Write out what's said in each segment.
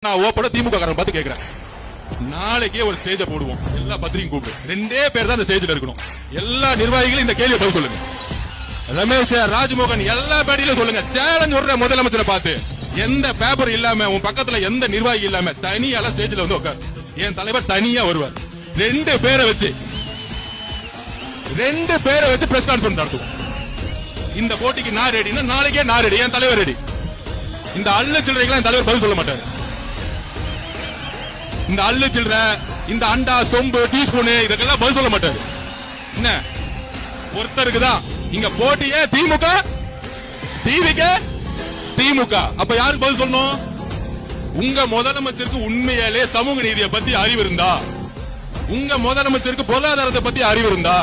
நான் ஓப்பட திமுக காரன் பார்த்து கேக்குறேன், நாளைக்கே ஒரு ஸ்டேஜ போடுவோம், எல்லா பத்திரிகையும் கூப்பிட்டு 2 பேர் தான் அந்த ஸ்டேஜ்ல இருக்கணும். எல்லா நிர்வாகிகளும் இந்த கேள்வியை பதில் சொல்லுங்க. ரமேஷ், ராஜ்மோகன் எல்லா பேட்டியிலும் சொல்லுங்க. சேலஞ்ச் வர்ற முதலமைச்சரை பார்த்து, எந்த பேப்பர் இல்லாம உன் பக்கத்துல எந்த நிர்வாகி இல்லாம தனியால ஸ்டேஜ்ல வந்து உட்கார். என் தலைவர் தனியா வருவார். 2 பேரை வச்சு பிரஸ் கான்ஃபரன்ஸ் நடத்துவோம். இந்த போட்டிக்கு நான் ரெடினா நாளைக்கே நான் ரெடி, என் தலைவர் ரெடி. இந்த அள்ளு சில்லறைக்கெல்லாம் என் தலைவர் பதில் சொல்ல மாட்டாரு. இந்த அள்ளு சில்லற, இந்த அண்டா சொம்பு டீஸ்பூனு இதெல்லாம் பதில் சொல்ல மாட்டாரு. என்ன ஒருத்தருக்கு தான் இங்க போட்டியே திமுக திமுக. அப்ப யாருக்கு பதில் சொல்லணும்? உங்க முதலமைச்சருக்கு உண்மையாலே சமூக நீதியை பத்தி அறிவு இருந்தா, உங்க முதலமைச்சருக்கு பொருளாதாரத்தை பத்தி அறிவு இருந்தா,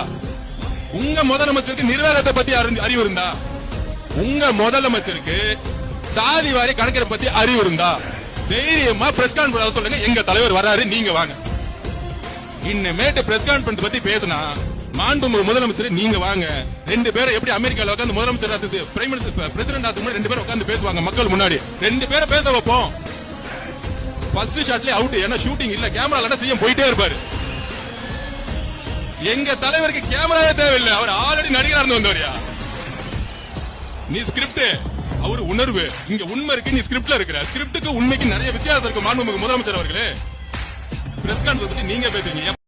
உங்க முதலமைச்சருக்கு நிர்வாகத்தை பத்தி அறிவு இருந்தா, உங்க முதலமைச்சருக்கு சாதி வாரி கணக்கிற பத்தி அறிவு இருந்தா தைரியமா பிரஸ் கான்ஃபரன்ஸ் சொல்லுங்க. எங்க தலைவர் வராரு, நீங்க வாங்க. இன்னமேட்டு பிரஸ் கான்ஃபரன்ஸ் பத்தி பேசினா மாண்புமிகு முதலமைச்சர் நீங்க வாங்க. 2 பேரை எப்படி அமெரிக்கால உட்கார்ந்து முதலமைச்சர் பிரைம் மினிஸ்டர் பிரசிடென்ட் ஆகும் 2 பேரும் உட்கார்ந்து பேசுவாங்க மக்கள் முன்னாடி. 2 பேரை பேச வைப்போம். ஃபர்ஸ்ட் ஷாட்லயே அவுட். ஏன்னா ஷூட்டிங் இல்ல, கேமரா இல்ல, சிஎம் போயிட்டே இருப்பாரு. எங்க தலைவருக்கு கேமராவே தேவையில்லை, அவர் ஆல்ரெடி நடிகரா இருந்து வந்தவரியா. நீ ஸ்கிரிப்ட், அவரு உணர்வு. இங்க உண்மை இருக்கு, நீ ஸ்கிரிப்ட்ல இருக்கிற. ஸ்கிரிப்டுக்கு உண்மைக்கு நிறைய வித்தியாசம் இருக்கு. மாண்புமிகு முதலமைச்சர் அவர்களே, பிரஸ் கான்ஃபரன்ஸ் பத்தி நீங்க பேசுறீங்க.